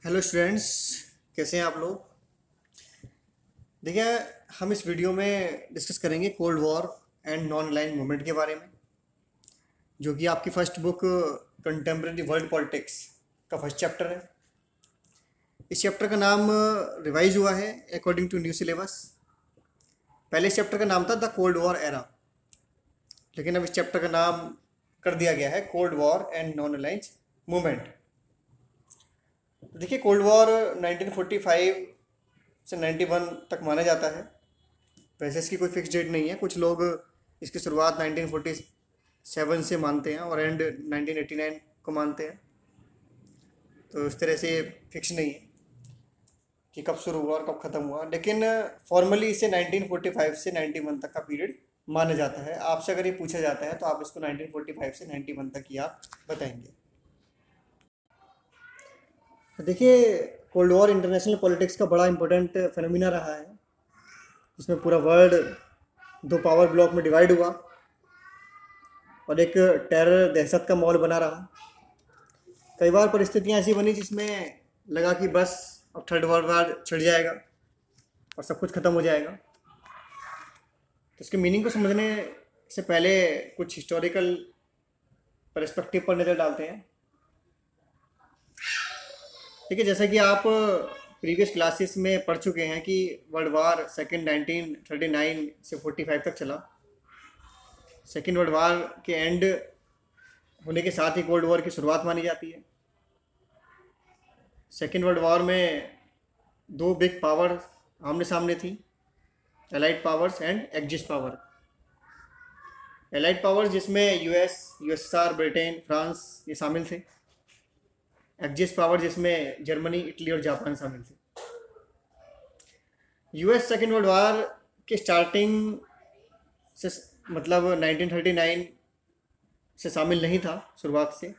Hello students, कैसे हैं आप लोग। देखिए, हम इस वीडियो में डिस्कस करेंगे cold war and non aligned movement के बारे में, जो कि आपकी first book contemporary world politics का फर्स्ट चैप्टर है। इस चैप्टर का नाम रिवाइज हुआ है अकॉर्डिंग टू न्यू सिलेबस। पहले इस चैप्टर का नाम था द कोल्ड वॉर एरा, लेकिन अब इस चैप्टर का नाम कर दिया गया है cold war and non aligned movement. देखिए, कोल्ड वॉर 1945 से 91 तक माना जाता है। वैसे इसकी कोई फिक्स डेट नहीं है। कुछ लोग इसकी शुरुआत 1947 से मानते हैं और एंड 1989 को मानते हैं। तो इस तरह से फिक्स नहीं है कि कब शुरू हुआ और कब ख़त्म हुआ, लेकिन फॉर्मली इसे 1945 से 91 तक का पीरियड माना जाता है। आपसे अगर ये पूछा जाता है तो आप इसको 1945 से 91 तक ही आप बताएंगे। देखिए, कोल्ड वॉर इंटरनेशनल पॉलिटिक्स का बड़ा इंपॉर्टेंट फिनोमिना रहा है, जिसमें पूरा वर्ल्ड दो पावर ब्लॉक में डिवाइड हुआ और एक टेरर दहशत का माहौल बना रहा। कई बार परिस्थितियां ऐसी बनी जिसमें लगा कि बस अब थर्ड वर्ल्ड वार छिड़ जाएगा और सब कुछ ख़त्म हो जाएगा। तो इसके मीनिंग को समझने से पहले कुछ हिस्टोरिकल पर्सपेक्टिव पर नज़र डालते हैं। ठीक है, जैसा कि आप प्रीवियस क्लासेस में पढ़ चुके हैं कि वर्ल्ड वार सेकेंड 1939 से 45 तक चला। सेकेंड वर्ल्ड वार के एंड होने के साथ ही कोल्ड वॉर की शुरुआत मानी जाती है। सेकेंड वर्ल्ड वॉर में दो बिग पावर आमने सामने थी, allied powers and axis power. Allied powers जिसमें यूएसएसआर, ब्रिटेन, फ्रांस ये शामिल थे। एक्सिस पावर जिसमें जर्मनी, इटली और जापान शामिल थे। यूएस सेकेंड वर्ल्ड वार के स्टार्टिंग से मतलब 1939 से शामिल नहीं था। शुरुआत से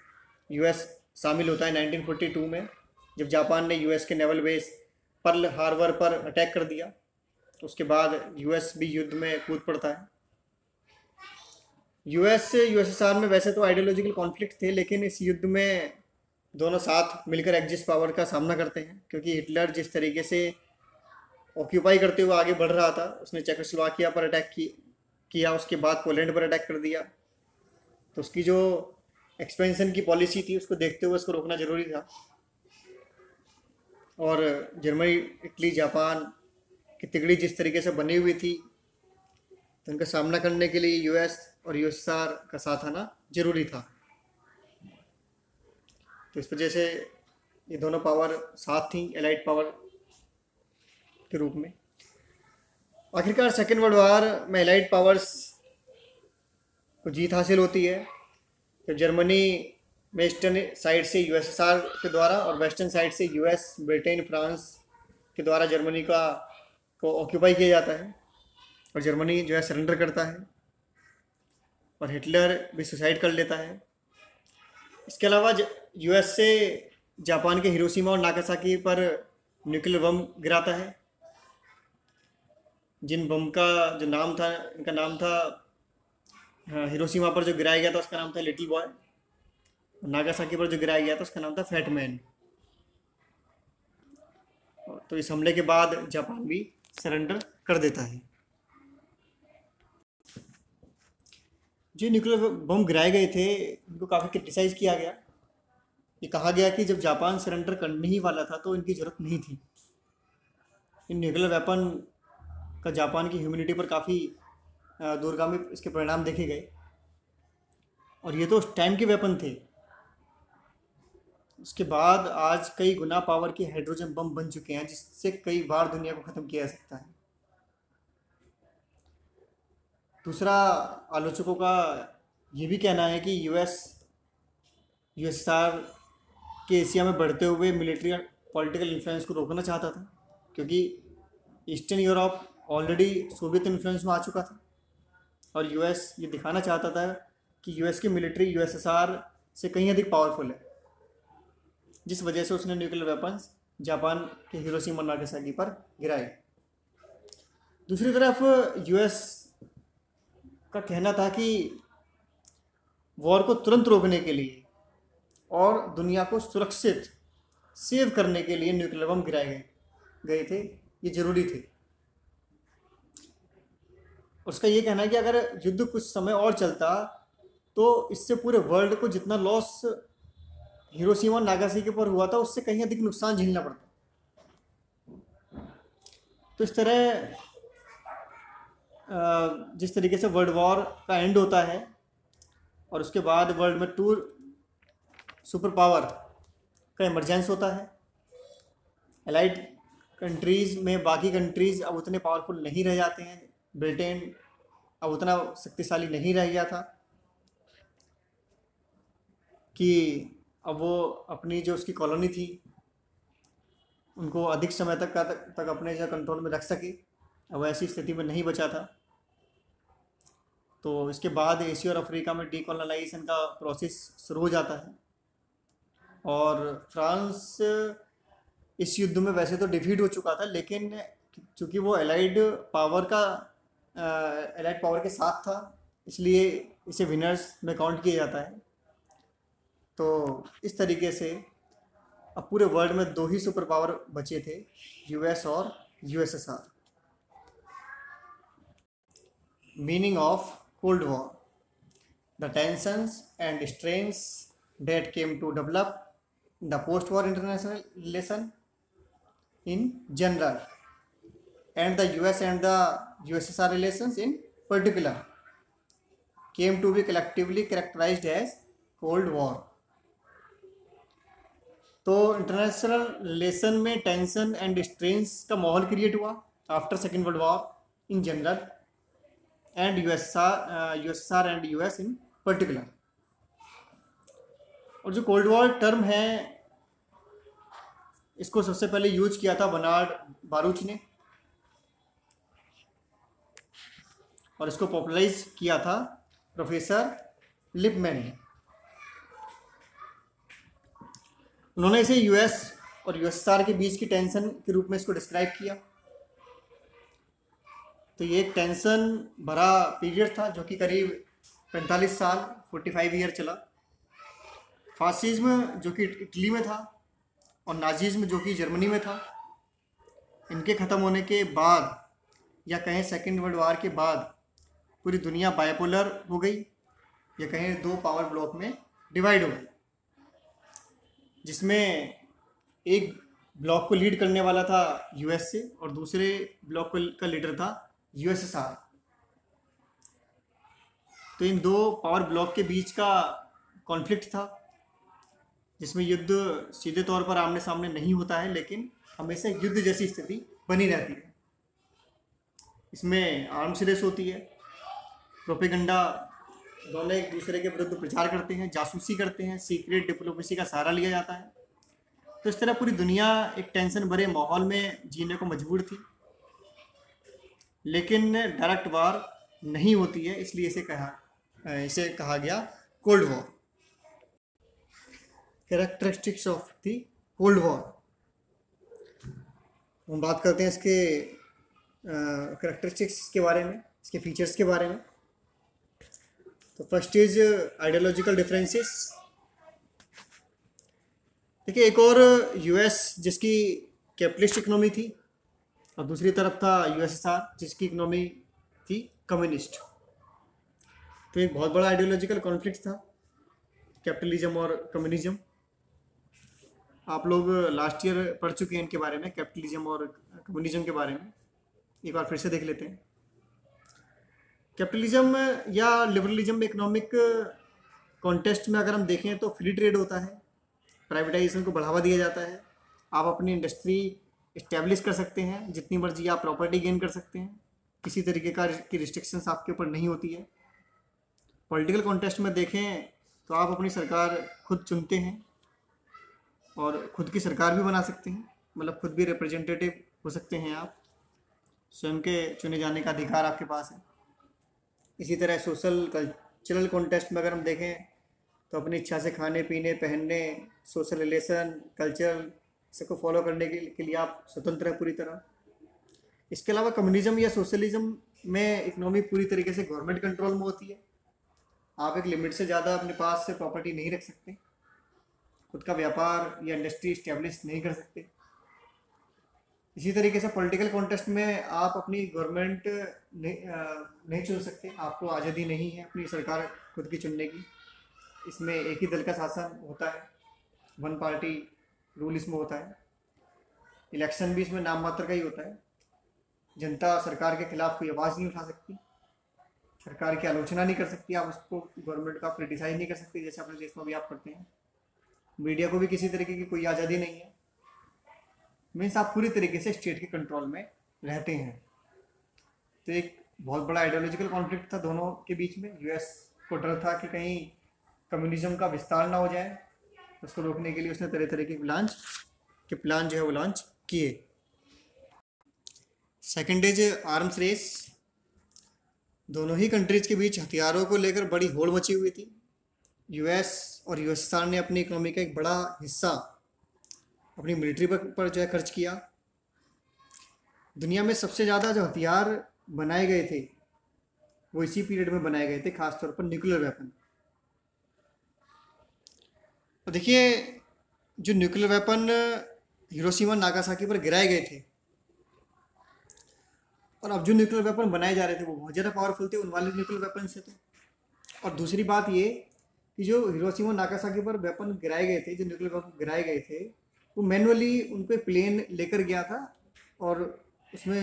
यूएस शामिल होता है 1942 में, जब जापान ने यूएस के नेवल बेस पर्ल हार्बर पर अटैक कर दिया। तो उसके बाद यूएस भी युद्ध में कूद पड़ता है। यूएस से यूएसएसआर में वैसे तो आइडियोलॉजिकल कॉन्फ्लिक्ट थे, लेकिन इस युद्ध में दोनों साथ मिलकर एक्सिस पावर का सामना करते हैं, क्योंकि हिटलर जिस तरीके से ऑक्यूपाई करते हुए आगे बढ़ रहा था, उसने चेकोस्लोवाकिया पर अटैक किया, उसके बाद पोलैंड पर अटैक कर दिया। तो उसकी जो एक्सपेंशन की पॉलिसी थी उसको देखते हुए उसको रोकना ज़रूरी था। और जर्मनी, इटली, जापान की तिगड़ी जिस तरीके से बनी हुई थी, तो उनका सामना करने के लिए यूएस और यूएसएसआर का साथ आना जरूरी था। तो इस वजह से ये दोनों पावर साथ थी एलाइड पावर के रूप में। आखिरकार सेकेंड वर्ल्ड वार में एलाइड पावर्स को जीत हासिल होती है, तो जर्मनी में ईस्टर्न साइड से यूएसएसआर के द्वारा और वेस्टर्न साइड से यूएस, ब्रिटेन, फ्रांस के द्वारा जर्मनी को ऑक्यूपाई किया जाता है और जर्मनी जो है सरेंडर करता है और हिटलर भी सुसाइड कर लेता है। इसके अलावा यूएस से जापान के हिरोशिमा और नागासाकी पर न्यूक्लियर बम गिराता है। जिन बम का जो नाम था, इनका नाम था, हिरोशिमा पर जो गिराया गया था उसका नाम था लिटिल बॉय, और नागासाकी पर जो गिराया गया था उसका नाम था फैट मैन। तो इस हमले के बाद जापान भी सरेंडर कर देता है। जो न्यूक्लियर बम गिराए गए थे उनको काफ़ी क्रिटिसाइज़ किया गया। ये कहा गया कि जब जापान सरेंडर करने ही वाला था तो इनकी ज़रूरत नहीं थी। इन न्यूक्लियर वेपन का जापान की ह्यूमैनिटी पर काफ़ी दूरगामी इसके परिणाम देखे गए, और ये तो उस टाइम के वेपन थे। उसके बाद आज कई गुना पावर के हाइड्रोजन बम बन चुके हैं, जिससे कई बार दुनिया को ख़त्म किया जा सकता है। दूसरा, आलोचकों का ये भी कहना है कि यूएसएसआर के एशिया में बढ़ते हुए मिलिट्री और पॉलिटिकल इन्फ्लुएंस को रोकना चाहता था, क्योंकि eastern Europe already Soviet influence में आ चुका था और यूएस ये दिखाना चाहता था कि यूएस की मिलिट्री यूएसएसआर से कहीं अधिक पावरफुल है, जिस वजह से उसने न्यूक्लियर वेपन्स जापान के हिरोशिमा और नागासाकी पर गिराए। दूसरी तरफ यूएस का कहना था कि वॉर को तुरंत रोकने के लिए और दुनिया को सुरक्षित सेव करने के लिए न्यूक्लियर बम गिराए गए थे, ये जरूरी थे। उसका ये कहना है कि अगर युद्ध कुछ समय और चलता तो इससे पूरे वर्ल्ड को जितना लॉस हिरोशिमा और नागासाकी पर हुआ था उससे कहीं अधिक नुकसान झेलना पड़ता। तो इस तरह जिस तरीके से वर्ल्ड वॉर का एंड होता है और उसके बाद वर्ल्ड में टू सुपर पावर का इमरजेंस होता है, एलाइड कंट्रीज़ में बाकी कंट्रीज़ अब उतने पावरफुल नहीं रह जाते हैं। ब्रिटेन अब उतना शक्तिशाली नहीं रह गया था कि अब वो अपनी जो उसकी कॉलोनी थी उनको अधिक समय तक अपने जो कंट्रोल में रख सके। अब ऐसी स्थिति में नहीं बचा था। तो इसके बाद एशिया और अफ्रीका में डीकोलोनाइजेशन का प्रोसेस शुरू हो जाता है और फ्रांस इस युद्ध में वैसे तो डिफीट हो चुका था, लेकिन चूँकि वो एलाइड पावर के साथ था इसलिए इसे विनर्स में काउंट किया जाता है। तो इस तरीके से अब पूरे वर्ल्ड में दो ही सुपर पावर बचे थे, यूएस और USSR. Meaning of cold war: the tensions and strains that came to develop the post-war international relation in general and the US and the USSR relations in particular came to be collectively characterized as Cold War। तो international relation में tension and strains का माहौल create हुआ after second world war in general and USSR and US in particular. और जो cold war term है इसको सबसे पहले यूज किया था बर्नार्ड बारूच ने और इसको पॉपुलराइज किया था प्रोफेसर लिपमैन ने। उन्होंने इसे यूएस और यूएसएसआर के बीच की टेंशन के रूप में इसको डिस्क्राइब किया। तो ये एक टेंशन भरा पीरियड था जो कि करीब 45 साल 45 ईयर चला। फासिज्म जो कि इटली में था और नाजिज्म जो कि जर्मनी में था, इनके ख़त्म होने के बाद या कहें सेकेंड वर्ल्ड वार के बाद पूरी दुनिया बाइपोलर हो गई या कहें दो पावर ब्लॉक में डिवाइड हो गई, जिसमें एक ब्लॉक को लीड करने वाला था यूएसए और दूसरे ब्लॉक का लीडर था यूएसएसआर। तो इन दो पावर ब्लॉक के बीच का कॉन्फ्लिक्ट था जिसमें युद्ध सीधे तौर पर आमने सामने नहीं होता है लेकिन हमेशा युद्ध जैसी स्थिति बनी रहती है। इसमें आर्म्स रेस होती है, प्रोपेगेंडा दोनों एक दूसरे के विरुद्ध प्रचार करते हैं, जासूसी करते हैं, सीक्रेट डिप्लोमेसी का सहारा लिया जाता है। तो इस तरह पूरी दुनिया एक टेंशन भरे माहौल में जीने को मजबूर थी, लेकिन डायरेक्ट वार नहीं होती है, इसलिए इसे कहा गया cold war. Characteristics of the cold war, हम बात करते हैं इसके कैरेक्टरिस्टिक्स के बारे में, इसके फीचर्स के बारे में। तो फर्स्ट इज आइडियोलॉजिकल डिफरेंसेस। देखिए, एक और यूएस जिसकी कैपिटलिस्ट इकोनॉमी थी और दूसरी तरफ था यूएसएसआर जिसकी इकोनॉमी थी कम्युनिस्ट। तो एक बहुत बड़ा आइडियोलॉजिकल कॉन्फ्लिक्ट था कैपिटलिज्म और कम्युनिज्म। आप लोग लास्ट ईयर पढ़ चुके हैं इनके बारे में, कैपिटलिज्म और कम्युनिज्म के बारे में। एक बार फिर से देख लेते हैं। कैपिटलिज्म या लिबरलिज्म इकोनॉमिक कॉन्टेस्ट में अगर हम देखें तो फ्री ट्रेड होता है, प्राइवेटाइजेशन को बढ़ावा दिया जाता है, आप अपनी इंडस्ट्री इस्टेब्लिश कर सकते हैं, जितनी मर्जी आप प्रॉपर्टी गेन कर सकते हैं, किसी तरीके की रिस्ट्रिक्शंस आपके ऊपर नहीं होती है। पॉलिटिकल कॉन्टेस्ट में देखें तो आप अपनी सरकार खुद चुनते हैं और खुद की सरकार भी बना सकते हैं, मतलब खुद भी रिप्रेजेंटेटिव हो सकते हैं आप, स्वयं के चुने जाने का अधिकार आपके पास है। इसी तरह सोशल कल्चरल कॉन्टेस्ट में अगर हम देखें तो अपनी इच्छा से खाने पीने, पहनने, सोशल रिलेशन, कल्चर सबको फॉलो करने के लिए आप स्वतंत्र हैं पूरी तरह। इसके अलावा कम्युनिज्म या सोशलिज्म में इकोनॉमी पूरी तरीके से गवर्नमेंट कंट्रोल में होती है। आप एक लिमिट से ज़्यादा अपने पास से प्रॉपर्टी नहीं रख सकते खुद का व्यापार या इंडस्ट्री इस्टेब्लिश नहीं कर सकते। इसी तरीके से पॉलिटिकल कॉन्टेस्ट में आप अपनी गवर्नमेंट नहीं चुन सकते, आपको आज़ादी नहीं है अपनी सरकार खुद की चुनने की। इसमें एक ही दल का शासन होता है, वन पार्टी रूल इसमें होता है। इलेक्शन भी इसमें नाम मात्र का ही होता है। जनता सरकार के खिलाफ कोई आवाज़ नहीं उठा सकती, सरकार की आलोचना नहीं कर सकती, आप उसको गवर्नमेंट का क्रिटिसाइज नहीं कर सकते जैसे अपने देश में भी आप करते हैं। मीडिया को भी किसी तरीके की कोई आज़ादी नहीं है। मीन्स आप पूरी तरीके से स्टेट के कंट्रोल में रहते हैं। तो एक बहुत बड़ा आइडियोलॉजिकल कॉन्फ्लिक्ट था दोनों के बीच में। यूएस को डर था कि कहीं कम्युनिज्म का विस्तार ना हो जाए, उसको रोकने के लिए उसने तरह तरह के प्लान जो है वो लॉन्च किए। Second is arms race. दोनों ही कंट्रीज के बीच हथियारों को लेकर बड़ी होड़ मची हुई थी। यूएस और यूएसएसआर ने अपनी इकोनॉमी का एक बड़ा हिस्सा अपनी मिलिट्री पर जो है खर्च किया। दुनिया में सबसे ज़्यादा जो हथियार बनाए गए थे वो इसी पीरियड में बनाए गए थे, खासतौर पर न्यूक्लियर वेपन। तो देखिए, जो न्यूक्लियर वेपन हिरोशिमा नागासाकी पर गिराए गए थे और अब जो न्यूक्लियर वेपन बनाए जा रहे थे वो बहुत ज़्यादा पावरफुल थे उन वाले न्यूक्लियर वेपन से। तो और दूसरी बात ये कि जो हिरोशिमा नागासाकी पर वेपन गिराए गए थे, जो न्यूक्लियर वेपन गिराए गए थे, वो मैनुअली उनको प्लेन लेकर गया था और उसमें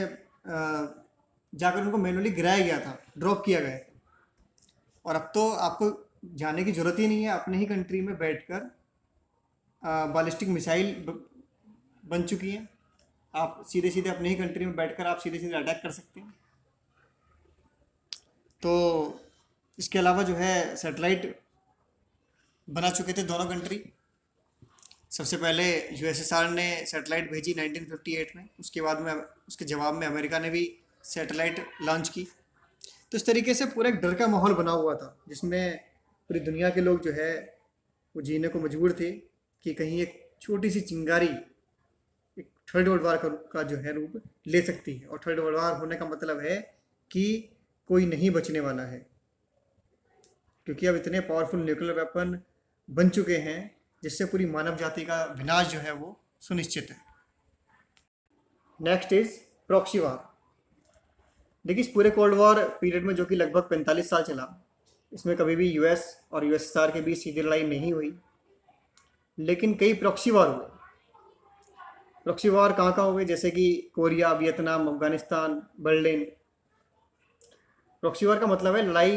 जाकर उनको मैनुअली गिराया गया था, ड्रॉप किया गया था। और अब तो आपको जाने की ज़रूरत ही नहीं है, अपने ही कंट्री में बैठकर बैलिस्टिक मिसाइल बन चुकी हैं। आप सीधे सीधे अपने ही कंट्री में बैठकर आप सीधे सीधे अटैक कर सकते हैं। तो इसके अलावा जो है सैटेलाइट बना चुके थे दोनों कंट्री। सबसे पहले यूएसएसआर ने सैटेलाइट भेजी 1958 में, उसके बाद में उसके जवाब में अमेरिका ने भी सैटेलाइट लॉन्च की। तो इस तरीके से पूरा एक डर का माहौल बना हुआ था जिसमें पूरी दुनिया के लोग जो है वो जीने को मजबूर थे कि कहीं एक छोटी सी चिंगारी एक थर्ड वर्ल्ड वार का जो है रूप ले सकती है। और थर्ड वर्ल्ड वार होने का मतलब है कि कोई नहीं बचने वाला है, क्योंकि अब इतने पावरफुल न्यूक्लियर वेपन बन चुके हैं जिससे पूरी मानव जाति का विनाश जो है वो सुनिश्चित है। नेक्स्ट इज प्रॉक्सी वार। देखिए, इस पूरे कोल्ड वॉर पीरियड में जो कि लगभग 45 साल चला, इसमें कभी भी यूएस और यूएसएसआर के बीच सीधी लड़ाई नहीं हुई, लेकिन कई प्रॉक्सी वार हुए। प्रॉक्सी वार कहाँ कहाँ हुए, जैसे कि Korea, Vietnam, Afghanistan, Berlin. Proxy वार का मतलब है लड़ाई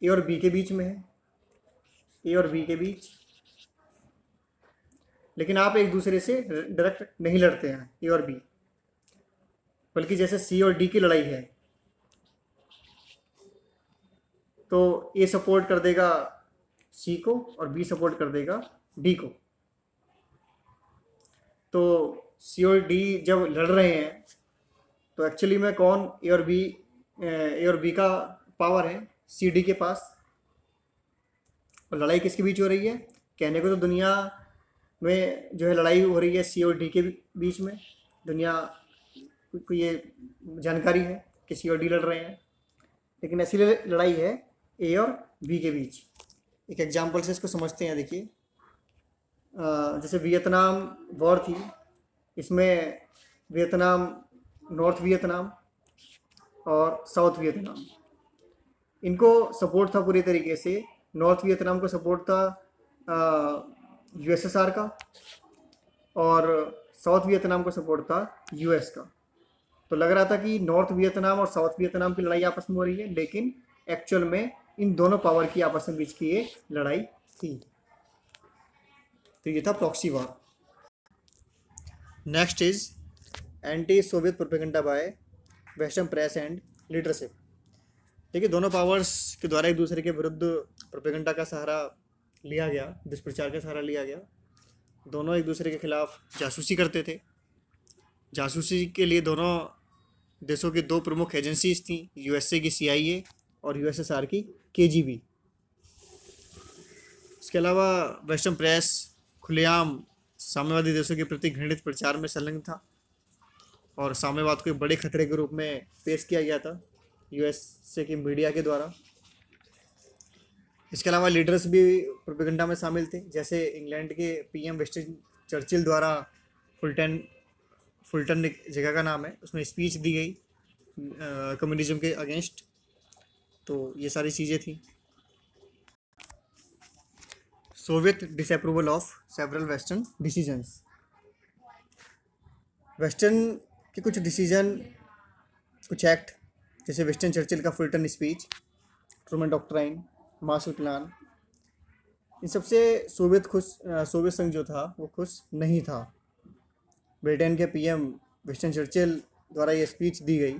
ए और बी के बीच में है, ए और बी के बीच, लेकिन आप एक दूसरे से डायरेक्ट नहीं लड़ते हैं ए और बी, बल्कि जैसे सी और डी की लड़ाई है तो ए सपोर्ट कर देगा सी को और बी सपोर्ट कर देगा डी को। तो सी और डी जब लड़ रहे हैं तो एक्चुअली में कौन ए और बी का पावर है सी डी के पास, और लड़ाई किसके बीच हो रही है? कहने को तो दुनिया में जो है लड़ाई हो रही है सी और डी के बीच में, दुनिया को ये जानकारी है कि सी और डी लड़ रहे हैं, लेकिन असली लड़ाई है ए और बी के बीच। एक एग्जांपल से इसको समझते हैं। देखिए, जैसे वियतनाम वॉर थी, इसमें वियतनाम, नॉर्थ वियतनाम और साउथ वियतनाम, इनको सपोर्ट था पूरी तरीके से। नॉर्थ वियतनाम को सपोर्ट था यूएसएसआर का और साउथ वियतनाम को सपोर्ट था यूएस का। तो लग रहा था कि नॉर्थ वियतनाम और साउथ वियतनाम की लड़ाई आपस में हो रही है, लेकिन एक्चुअल में इन दोनों पावर की आपस में बीच की ये लड़ाई थी। तो ये था proxy war. Next is anti Soviet propaganda bye western press and leadership. देखिए, दोनों पावर्स के द्वारा एक दूसरे के विरुद्ध प्रोपेगेंडा का सहारा लिया गया, दुष्प्रचार का सहारा लिया गया। दोनों एक दूसरे के खिलाफ जासूसी करते थे। जासूसी के लिए दोनों देशों की दो प्रमुख एजेंसीज थी, यूएसए की CIA और यूएसएसआर की KGB। इसके अलावा वेस्टर्न प्रेस खुलेआम साम्यवादी देशों के प्रति घृणित प्रचार में संलग्न था और साम्यवाद को एक बड़े खतरे के रूप में पेश किया गया था यूएसए की मीडिया के द्वारा। इसके अलावा लीडर्स भी प्रोपेगेंडा में शामिल थे, जैसे इंग्लैंड के पीएम विंस्टन चर्चिल द्वारा फुलटन फुलटन एक जगह का नाम है, उसमें स्पीच दी गई कम्युनिज्म के अगेंस्ट। तो ये सारी चीज़ें थी। Soviet disapproval of several western decisions. Western के कुछ डिसीजन, कुछ एक्ट, जैसे विंस्टन चर्चिल का Fulton speech, Truman doctrine, Marshall plan, इन सबसे सोवियत संघ जो था वो खुश नहीं था। ब्रिटेन के पीएम विंस्टन चर्चिल द्वारा ये स्पीच दी गई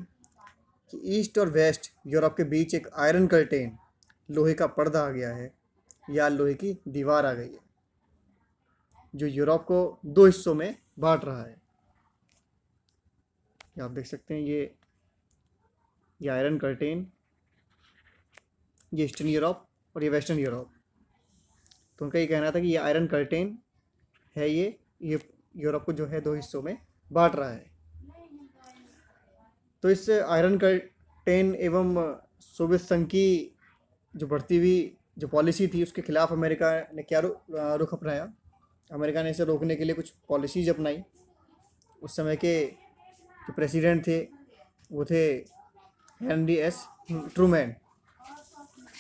कि ईस्ट और वेस्ट यूरोप के बीच एक आयरन कर्टेन, लोहे का पर्दा आ गया है, या लोहे की दीवार आ गई है, जो यूरोप को दो हिस्सों में बांट रहा है। ये आप देख सकते हैं, ये आयरन कर्टेन, ये ईस्टर्न यूरोप और ये वेस्टर्न यूरोप। तो उनका ये कहना था कि ये आयरन कर्टेन है, ये यूरोप को जो है दो हिस्सों में बांट रहा है। तो इस आयरन कर्टेन एवं सोवियत संघ की जो बढ़ती हुई जो पॉलिसी थी, उसके खिलाफ अमेरिका ने क्या रुख अपनाया। अमेरिका ने इसे रोकने के लिए कुछ पॉलिसीज अपनाई। उस समय के जो प्रेसिडेंट थे वो थे हेनरी एस ट्रूमैन।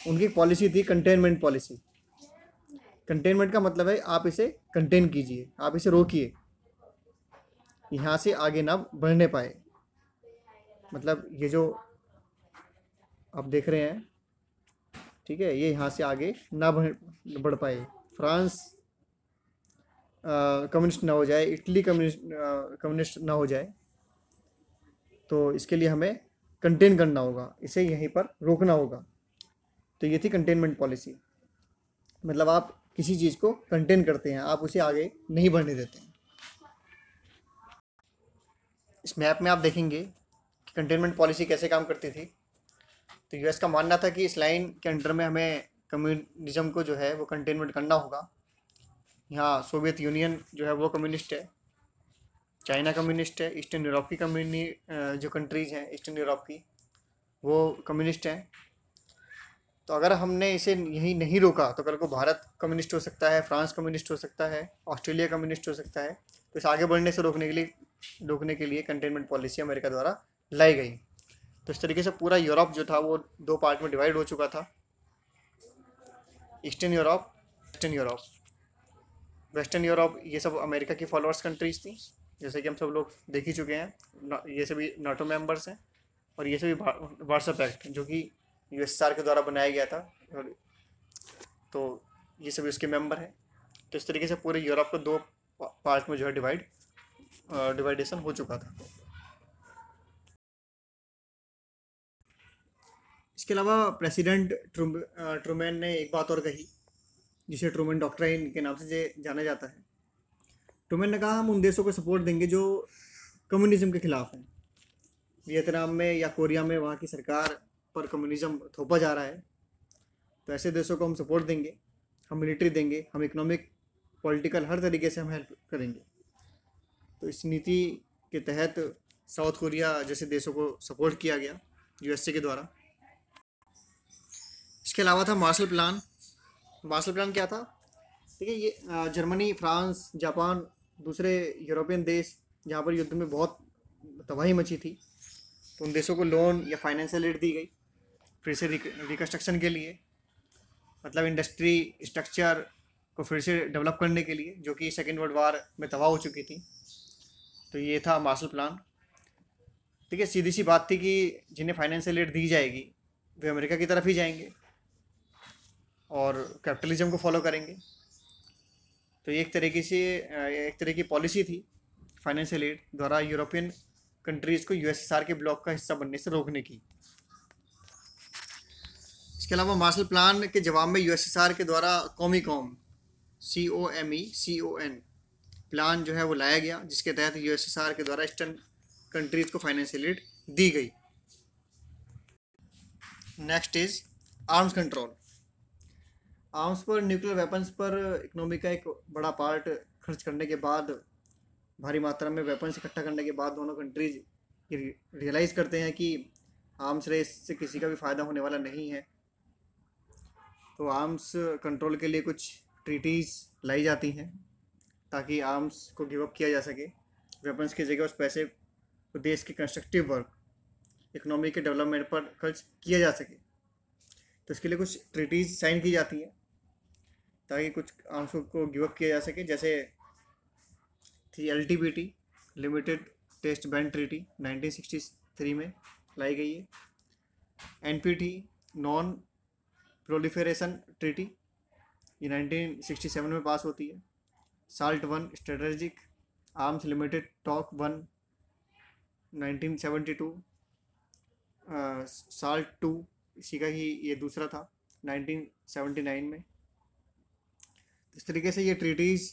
उनकी पॉलिसी थी कंटेनमेंट पॉलिसी। कंटेनमेंट का मतलब है आप इसे कंटेन कीजिए, आप इसे रोकिए, यहाँ से आगे ना बढ़ने पाए। मतलब ये जो आप देख रहे हैं, ठीक है, ये यहाँ से आगे ना बढ़ पाए। फ्रांस कम्युनिस्ट ना हो जाए, इटली कम्युनिस्ट ना हो जाए, तो इसके लिए हमें कंटेन करना होगा, इसे यहीं पर रोकना होगा। तो ये थी कंटेनमेंट पॉलिसी। मतलब आप किसी चीज़ को कंटेन करते हैं, आप उसे आगे नहीं बढ़ने देते हैं। इस मैप में आप देखेंगे कि कंटेनमेंट पॉलिसी कैसे काम करती थी। तो यूएस का मानना था कि इस लाइन के अंडर में हमें कम्युनिज्म को जो है वो कंटेनमेंट करना होगा। यहाँ सोवियत यूनियन जो है वो कम्युनिस्ट है, चाइना कम्युनिस्ट है, ईस्टर्न यूरोप की जो कंट्रीज़ हैं ईस्टर्न यूरोप की, वो कम्युनिस्ट हैं। तो अगर हमने इसे यही नहीं रोका तो कल को भारत कम्युनिस्ट हो सकता है, फ्रांस कम्युनिस्ट हो सकता है, ऑस्ट्रेलिया कम्युनिस्ट हो सकता है। तो इसे आगे बढ़ने से रोकने के लिए कंटेनमेंट पॉलिसी अमेरिका द्वारा लाई गई। तो इस तरीके से पूरा यूरोप जो था वो दो पार्ट में डिवाइड हो चुका था, eastern Europe, western Europe. Western Europe ये सब अमेरिका की फॉलोअर्स कंट्रीज थी, जैसे कि हम सब लोग देख ही चुके हैं। ये सभी नाटो मेंबर्स हैं, और ये सभी वार्सा पैक्ट जो कि यूएसएसआर के द्वारा बनाया गया था, तो ये सभी उसके मेंबर हैं। तो इस तरीके से पूरे यूरोप को दो पार्ट में जो है डिवाइडेशन हो चुका था। इसके अलावा प्रेसिडेंट ट्रूमैन ने एक बात और कही, जिसे ट्रूमैन डॉक्ट्राइन के नाम से जाना जाता है। ट्रूमैन ने कहा हम उन देशों को सपोर्ट देंगे जो कम्युनिज्म के खिलाफ हैं। वियतनाम में या कोरिया में वहाँ की सरकार पर कम्युनिज्म थोपा जा रहा है, तो ऐसे देशों को हम सपोर्ट देंगे, हम मिलिट्री देंगे, हम इकोनॉमिक, पॉलिटिकल, हर तरीके से हम हेल्प करेंगे। तो इस नीति के तहत साउथ कोरिया जैसे देशों को सपोर्ट किया गया यूएसए के द्वारा। इसके अलावा था मार्शल प्लान। मार्शल प्लान क्या था? ठीक है, ये जर्मनी, फ्रांस, जापान, दूसरे यूरोपियन देश जहाँ पर युद्ध में बहुत तबाही मची थी, तो उन देशों को लोन या फाइनेंशियल एड दी गई फिर से रिकन्स्ट्रक्शन के लिए, मतलब इंडस्ट्री स्ट्रक्चर को फिर से डेवलप करने के लिए, जो कि सेकेंड वर्ल्ड वार में तबाह हो चुकी थी। तो ये था मार्शल प्लान। ठीक है, सीधी सी बात थी कि जिन्हें फाइनेंशियल एड दी जाएगी वे अमेरिका की तरफ ही जाएंगे और कैपिटलिज्म को फॉलो करेंगे। तो ये एक तरह की पॉलिसी थी फाइनेंशियल एड द्वारा यूरोपियन कंट्रीज़ को यूएसएसआर के ब्लॉक का हिस्सा बनने से रोकने की। इसके अलावा मार्शल प्लान के जवाब में यूएसएसआर के द्वारा COMECON प्लान जो है वो लाया गया, जिसके तहत यूएसएसआर के द्वारा ईस्टर्न कंट्रीज़ को फाइनेंशियल एड दी गई। Next is arms control. Arms पर, न्यूक्लियर वेपन्स पर इकोनॉमी का एक बड़ा पार्ट खर्च करने के बाद, भारी मात्रा में वेपन्स इकट्ठा करने के बाद, दोनों कंट्रीज रियलाइज़ करते हैं कि आर्म्स रेस से किसी का भी फ़ायदा होने वाला नहीं है। तो आर्म्स कंट्रोल के लिए कुछ ट्रीटीज़ लाई जाती हैं ताकि आर्म्स को गिव अप किया जा सके, वेपन्स की जगह उस पैसे को देश के कंस्ट्रक्टिव वर्क, इकोनॉमी के डेवलपमेंट पर खर्च किया जा सके। तो इसके लिए कुछ ट्रीटीज़ साइन की जाती हैं ताकि कुछ आर्म्स को गिव अप किया जा सके। जैसे थी LTBT, limited test ban treaty, 1963 में लाई गई है। NPT, नॉन प्रोलिफेरेशन ट्रीटी, ये 1967 में पास होती है। Salt 1, strategic arms limited talk 1, 1972। Salt 2, इसी का ही ये दूसरा था, 1979 में। इस तरीके से ये ट्रीटीज़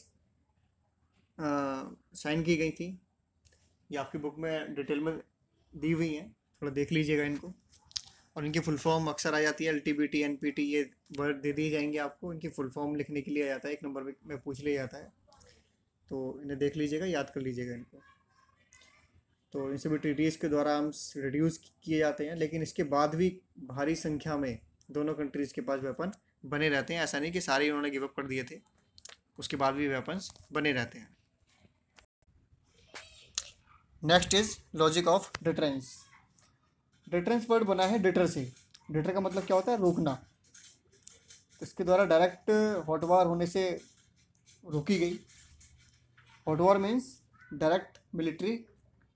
साइन की गई थी। ये आपकी बुक में डिटेल में दी हुई हैं, थोड़ा देख लीजिएगा इनको। और इनकी फुल फॉर्म अक्सर आ जाती है, LTBT, NPT, ये वर्ड दे दिए जाएंगे आपको। इनकी फुल फॉर्म लिखने के लिए आ जाता है, 1 नंबर में पूछ लिया जाता है, तो इन्हें देख लीजिएगा, याद कर लीजिएगा इनको। तो इन सभी ट्रीटीज़ के द्वारा आर्म्स रिड्यूस किए जाते हैं, लेकिन इसके बाद भी भारी संख्या में दोनों कंट्रीज़ के पास वेपन बने रहते हैं। ऐसा नहीं कि सारे उन्होंने गिव अप कर दिए थे, उसके बाद भी वेपन्स बने रहते हैं। Next is logic of deterrence. Deterrence word बना है डिटर से। डिटर का मतलब क्या होता है? रोकना। तो इसके द्वारा डायरेक्ट हॉट वार होने से रोकी गई। हॉट वार मीन्स डायरेक्ट मिलिट्री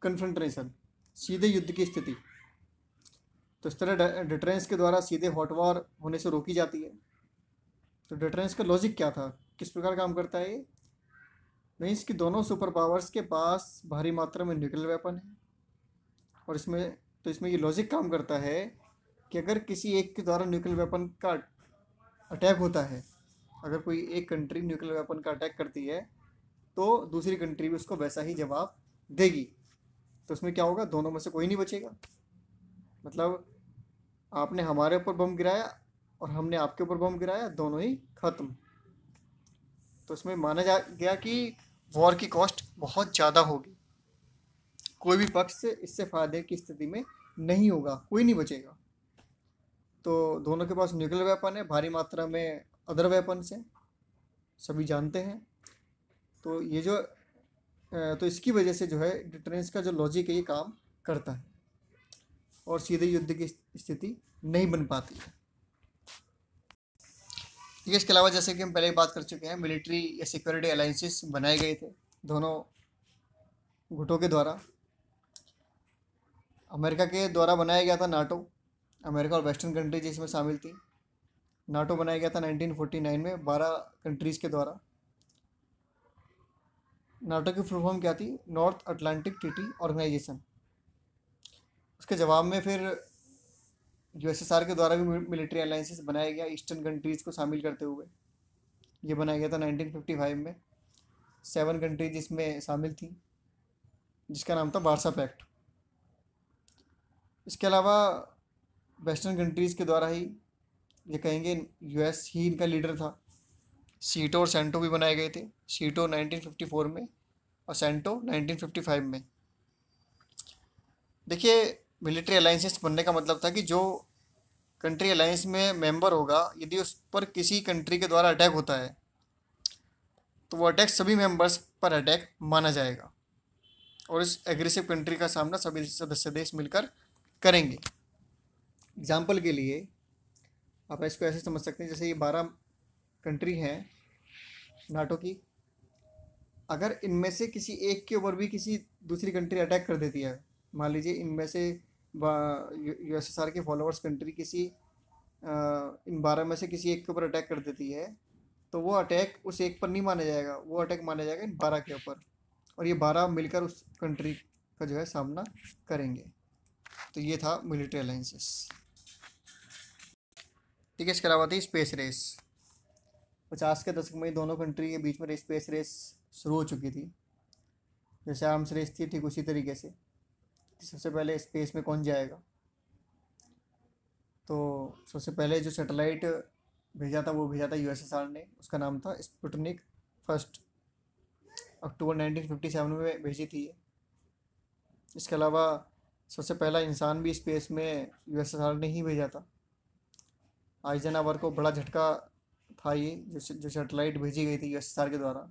कन्फ्रंटेशन, सीधे युद्ध की स्थिति। तो इस तरह डिटरेंस के द्वारा सीधे हॉट वार होने से रोकी जाती है। तो डिटरेंस का लॉजिक क्या था, किस प्रकार काम करता है ये? मीन्स कि दोनों सुपर पावर्स के पास भारी मात्रा में न्यूक्लियर वेपन है, और इसमें ये लॉजिक काम करता है कि अगर किसी एक के द्वारा न्यूक्लियर वेपन का अटैक होता है, अगर कोई एक कंट्री न्यूक्लियर वेपन का अटैक करती है तो दूसरी कंट्री भी उसको वैसा ही जवाब देगी। तो उसमें क्या होगा? दोनों में से कोई नहीं बचेगा। मतलब आपने हमारे ऊपर बम गिराया और हमने आपके ऊपर बम गिराया, दोनों ही खत्म। तो उसमें माना जा गया कि वॉर की कॉस्ट बहुत ज़्यादा होगी, कोई भी पक्ष इससे फायदे की स्थिति में नहीं होगा, कोई नहीं बचेगा। तो दोनों के पास न्यूक्लियर वेपन है, भारी मात्रा में अदर वेपन्स हैं, सभी जानते हैं। तो ये जो तो इसकी वजह से जो है डिटरेंस का जो लॉजिक है ये काम करता है, और सीधे युद्ध की स्थिति नहीं बन पाती है। ठीक है। इसके अलावा जैसे कि हम पहले बात कर चुके हैं, मिलिट्री या सिक्योरिटी अलायंसेस बनाए गए थे दोनों गुटों के द्वारा। अमेरिका के द्वारा बनाया गया था नाटो, अमेरिका और वेस्टर्न कंट्रीज इसमें शामिल थी। नाटो बनाया गया था 1949 में 12 कंट्रीज़ के द्वारा। नाटो की फुल फॉर्म क्या थी? North Atlantic Treaty Organization. उसके जवाब में फिर USSR के द्वारा भी मिलिट्री अलायंसेस बनाया गया ईस्टर्न कंट्रीज़ को शामिल करते हुए। ये बनाया गया था 1955 में। 7 कंट्रीज इसमें शामिल थी, जिसका नाम था वार्सा पैक्ट। इसके अलावा वेस्टर्न कंट्रीज़ के द्वारा ही, ये कहेंगे US ही इनका लीडर था। सीटो और सेंटो भी बनाए गए थे। सीटो 1954 में और सेंटो 1955 में। देखिए, मिलिट्री अलायंसेस बनने का मतलब था कि जो कंट्री अलायंस में मेंबर होगा, यदि उस पर किसी कंट्री के द्वारा अटैक होता है तो वो अटैक सभी मेंबर्स पर अटैक माना जाएगा, और इस एग्रेसिव कंट्री का सामना सभी सदस्य देश मिलकर करेंगे। एग्जाम्पल के लिए आप इसको ऐसे समझ सकते हैं, जैसे ये 12 कंट्री हैं नाटो की। अगर इनमें से किसी एक के ऊपर भी किसी दूसरी कंट्री अटैक कर देती है, मान लीजिए इनमें से USSR के फॉलोअर्स कंट्री इन 12 में से किसी एक के ऊपर अटैक कर देती है, तो वो अटैक उस एक पर नहीं माना जाएगा, वो अटैक माना जाएगा इन 12 के ऊपर, और ये 12 मिलकर उस कंट्री का जो है सामना करेंगे। तो ये था मिलिट्री अलायंसेस। ठीक है। इसके अलावा थी स्पेस रेस। 50 के दशक में दोनों कंट्री के बीच में स्पेस रेस शुरू हो चुकी थी। जैसे आर्म्स रेस थी, ठीक उसी तरीके से सबसे पहले स्पेस में कौन जाएगा। तो सबसे पहले जो सैटेलाइट भेजा था वो भेजा था USSR ने, उसका नाम था स्पुतनिक फर्स्ट। अक्टूबर 1957 में भेजी थी। इसके अलावा सबसे पहला इंसान भी स्पेस में USSR ने ही भेजा था। आइजनहवर को बड़ा झटका था ये, जो सैटेलाइट भेजी गई थी यूएसएसआर के द्वारा।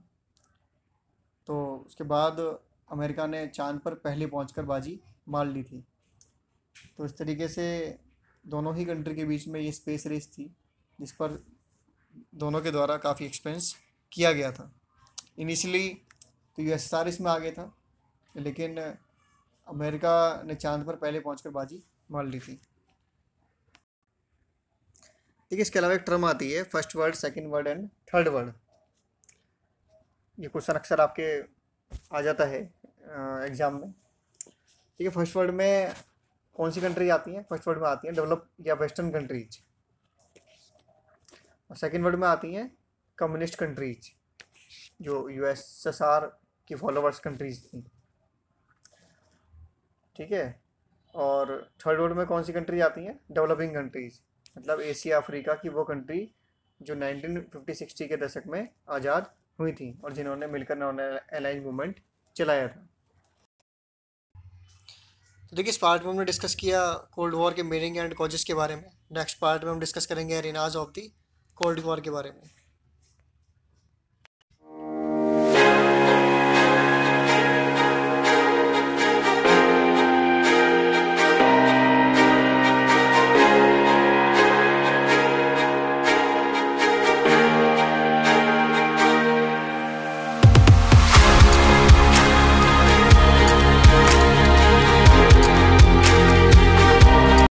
तो उसके बाद अमेरिका ने चांद पर पहले पहुंचकर बाजी मार ली थी। तो इस तरीके से दोनों ही कंट्री के बीच में ये स्पेस रेस थी, जिस पर दोनों के द्वारा काफ़ी एक्सपेंस किया गया था। इनिशियली तो यूएसएसआर इसमें आ गया था, लेकिन अमेरिका ने चांद पर पहले पहुंचकर बाजी मार ली थी। ठीक है, इसके अलावा एक टर्म आती है first world, second world and third world. ये क्वेश्चन अक्सर आपके आ जाता है एग्ज़ाम में। ठीक है, फर्स्ट वर्ल्ड में कौन सी कंट्री आती हैं? फर्स्ट वर्ल्ड में आती हैं डेवलप या वेस्टर्न कंट्रीज, और सेकंड वर्ल्ड में आती हैं कम्युनिस्ट कंट्रीज, जो यूएसएसआर की फॉलोवर्स कंट्रीज थी। ठीक है, और थर्ड वर्ल्ड में कौन सी कंट्री आती हैं? डेवलपिंग कंट्रीज, मतलब एशिया अफ्रीका की वो कंट्री जो 1950-60 के दशक में आज़ाद हुई थी और जिन्होंने मिलकर नॉन अलाइंड मूवमेंट चलाया था। तो देखिए, इस पार्ट में हमने डिस्कस किया कोल्ड वॉर के मीनिंग एंड कॉजेस के बारे में। नेक्स्ट पार्ट में हम डिस्कस करेंगे arenas of the cold war के बारे में।